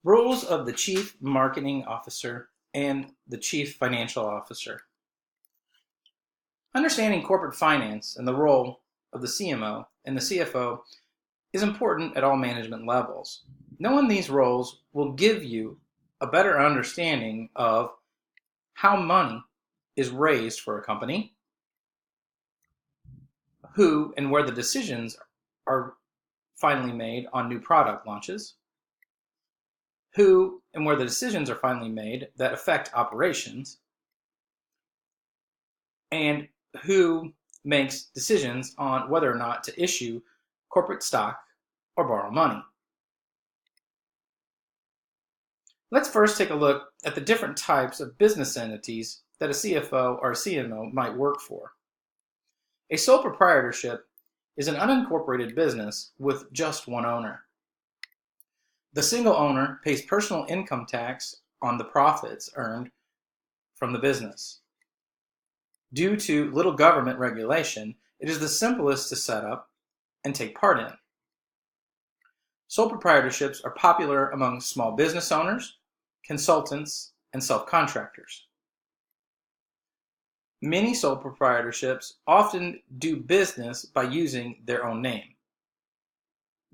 Roles of the Chief Marketing Officer and the Chief Financial Officer. Understanding corporate finance and the role of the CMO and the CFO is important at all management levels. Knowing these roles will give you a better understanding of how money is raised for a company, who and where the decisions are finally made on new product launches, who and where the decisions are finally made that affect operations, and who makes decisions on whether or not to issue corporate stock or borrow money. Let's first take a look at the different types of business entities that a CFO or a CMO might work for. A sole proprietorship is an unincorporated business with just one owner. The single owner pays personal income tax on the profits earned from the business. Due to little government regulation, it is the simplest to set up and take part in. Sole proprietorships are popular among small business owners, consultants, and self-contractors. Many sole proprietorships often do business by using their own name,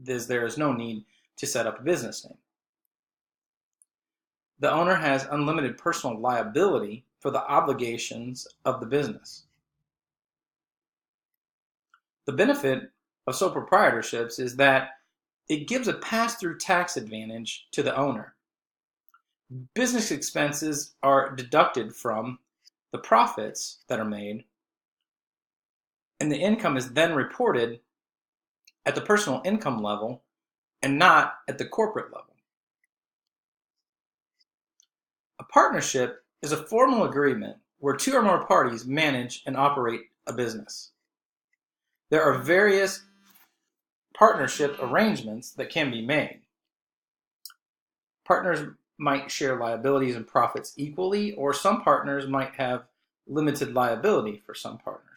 as there is no need to set up a business name. The owner has unlimited personal liability for the obligations of the business. The benefit of sole proprietorships is that it gives a pass-through tax advantage to the owner. Business expenses are deducted from the profits that are made, and the income is then reported at the personal income level and not at the corporate level. A partnership is a formal agreement where two or more parties manage and operate a business. There are various partnership arrangements that can be made. Partners might share liabilities and profits equally, or some partners might have limited liability for some partners.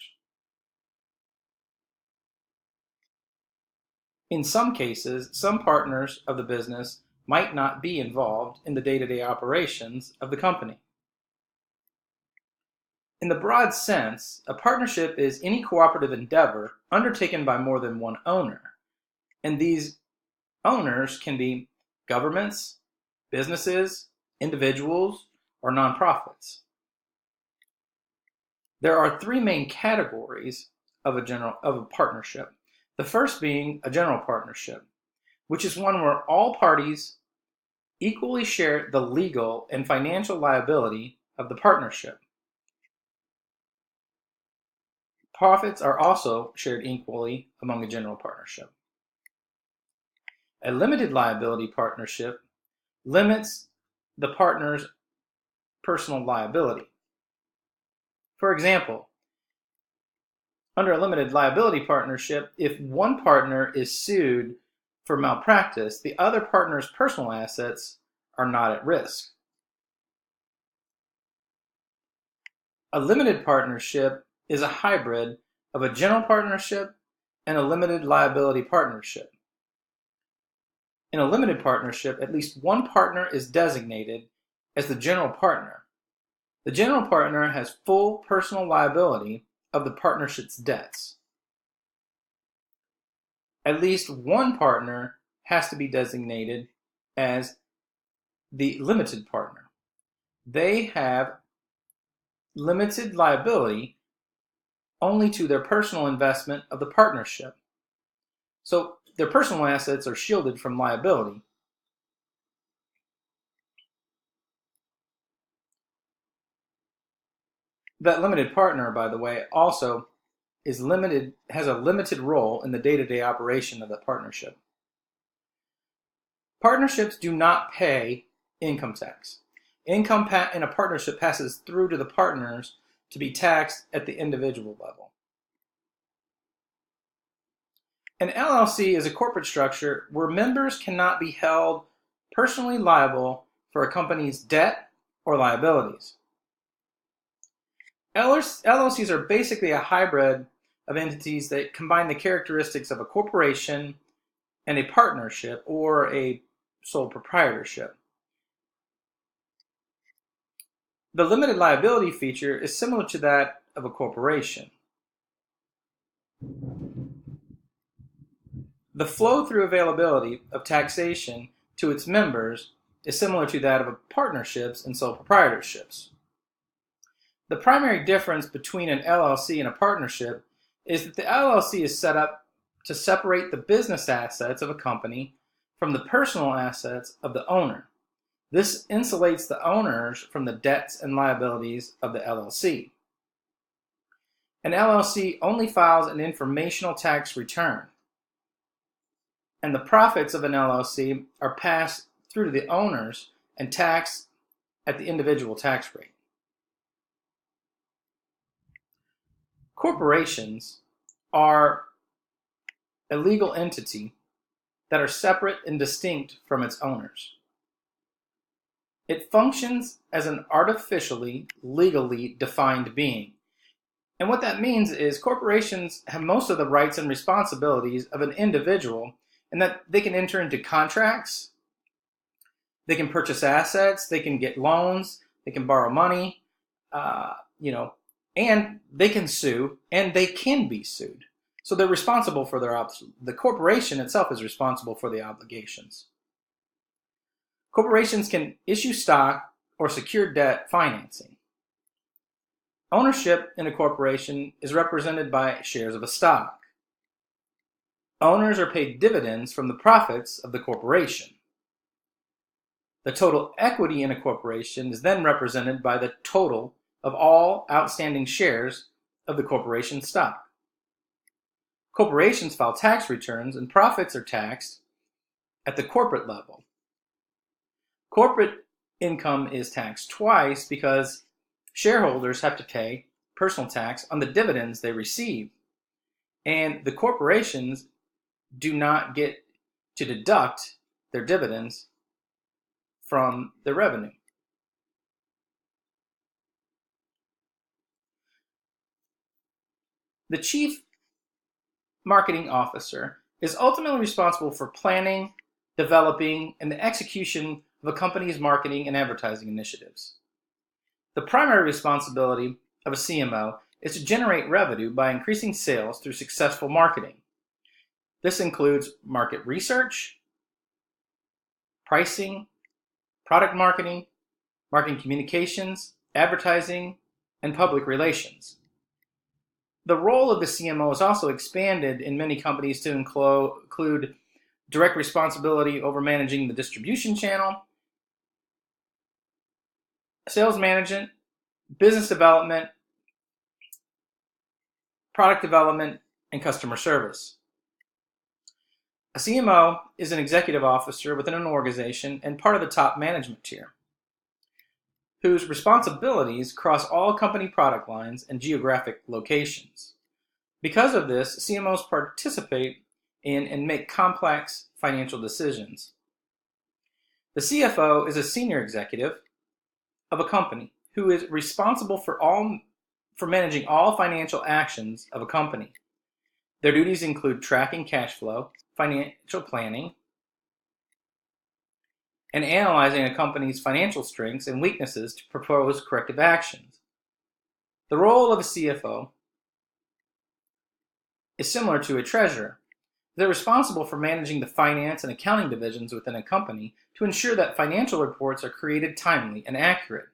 In some cases, some partners of the business might not be involved in the day-to-day operations of the company. In the broad sense, a partnership is any cooperative endeavor undertaken by more than one owner, and these owners can be governments, businesses, individuals, or nonprofits. There are three main categories of a partnership. The first being a general partnership, which is one where all parties equally share the legal and financial liability of the partnership. Profits are also shared equally among a general partnership. A limited liability partnership limits the partner's personal liability. For example, under a limited liability partnership, if one partner is sued for malpractice, the other partner's personal assets are not at risk. A limited partnership is a hybrid of a general partnership and a limited liability partnership. In a limited partnership, at least one partner is designated as the general partner. The general partner has full personal liability of the partnership's debts. At least one partner has to be designated as the limited partner. They have limited liability only to their personal investment of the partnership. So their personal assets are shielded from liability. That limited partner, by the way, also has a limited role in the day-to-day operation of the partnership. Partnerships do not pay income tax. Income in a partnership passes through to the partners to be taxed at the individual level. An LLC is a corporate structure where members cannot be held personally liable for a company's debt or liabilities. LLCs are basically a hybrid of entities that combine the characteristics of a corporation and a partnership or a sole proprietorship. The limited liability feature is similar to that of a corporation. The flow-through availability of taxation to its members is similar to that of partnerships and sole proprietorships. The primary difference between an LLC and a partnership is that the LLC is set up to separate the business assets of a company from the personal assets of the owner. This insulates the owners from the debts and liabilities of the LLC. An LLC only files an informational tax return, and the profits of an LLC are passed through to the owners and taxed at the individual tax rate. Corporations are a legal entity that are separate and distinct from its owners. It functions as an artificially, legally defined being. And what that means is corporations have most of the rights and responsibilities of an individual, and that they can enter into contracts, they can purchase assets, they can get loans, they can borrow money, and they can sue, and they can be sued. So they're responsible for the corporation itself is responsible for the obligations. Corporations can issue stock or secure debt financing. Ownership in a corporation is represented by shares of a stock. Owners are paid dividends from the profits of the corporation. The total equity in a corporation is then represented by the total of all outstanding shares of the corporation stock. Corporations file tax returns and profits are taxed at the corporate level. Corporate income is taxed twice because shareholders have to pay personal tax on the dividends they receive, and the corporations do not get to deduct their dividends from their revenue. The chief marketing officer is ultimately responsible for planning, developing, and the execution of a company's marketing and advertising initiatives. The primary responsibility of a CMO is to generate revenue by increasing sales through successful marketing. This includes market research, pricing, product marketing, marketing communications, advertising, and public relations. The role of the CMO is also expanded in many companies to include direct responsibility over managing the distribution channel, sales management, business development, product development, and customer service. A CMO is an executive officer within an organization and part of the top management tier, whose responsibilities cross all company product lines and geographic locations. Because of this, CMOs participate in and make complex financial decisions. The CFO is a senior executive of a company who is responsible for managing all financial actions of a company. Their duties include tracking cash flow, financial planning, and analyzing a company's financial strengths and weaknesses to propose corrective actions. The role of a CFO is similar to a treasurer. They're responsible for managing the finance and accounting divisions within a company to ensure that financial reports are created timely and accurate.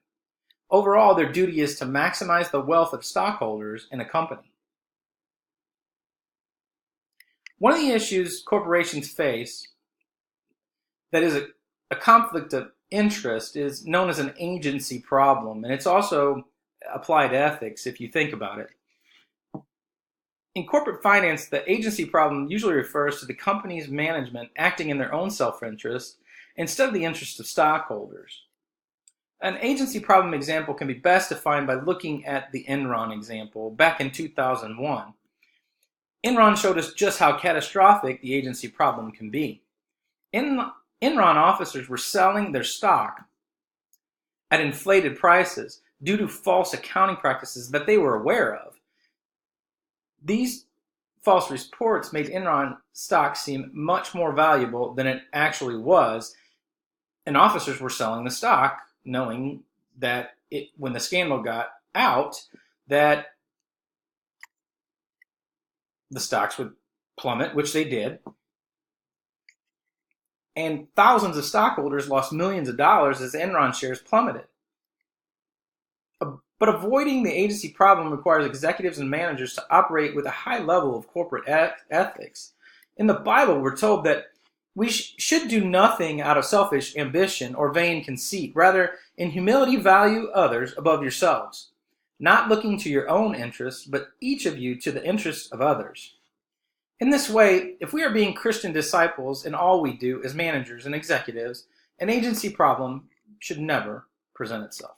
Overall, their duty is to maximize the wealth of stockholders in a company. One of the issues corporations face that is a conflict of interest is known as an agency problem, and it's also applied ethics if you think about it. In corporate finance, the agency problem usually refers to the company's management acting in their own self-interest instead of the interest of stockholders. An agency problem example can be best defined by looking at the Enron example back in 2001. Enron showed us just how catastrophic the agency problem can be. Enron officers were selling their stock at inflated prices due to false accounting practices that they were aware of. These false reports made Enron stock seem much more valuable than it actually was, and officers were selling the stock knowing that when the scandal got out, that the stocks would plummet, which they did, and thousands of stockholders lost millions of dollars as Enron shares plummeted. But avoiding the agency problem requires executives and managers to operate with a high level of corporate ethics. In the Bible, we're told that we should do nothing out of selfish ambition or vain conceit. Rather, in humility, value others above yourselves, not looking to your own interests, but each of you to the interests of others. In this way, if we are being Christian disciples in all we do as managers and executives, an agency problem should never present itself.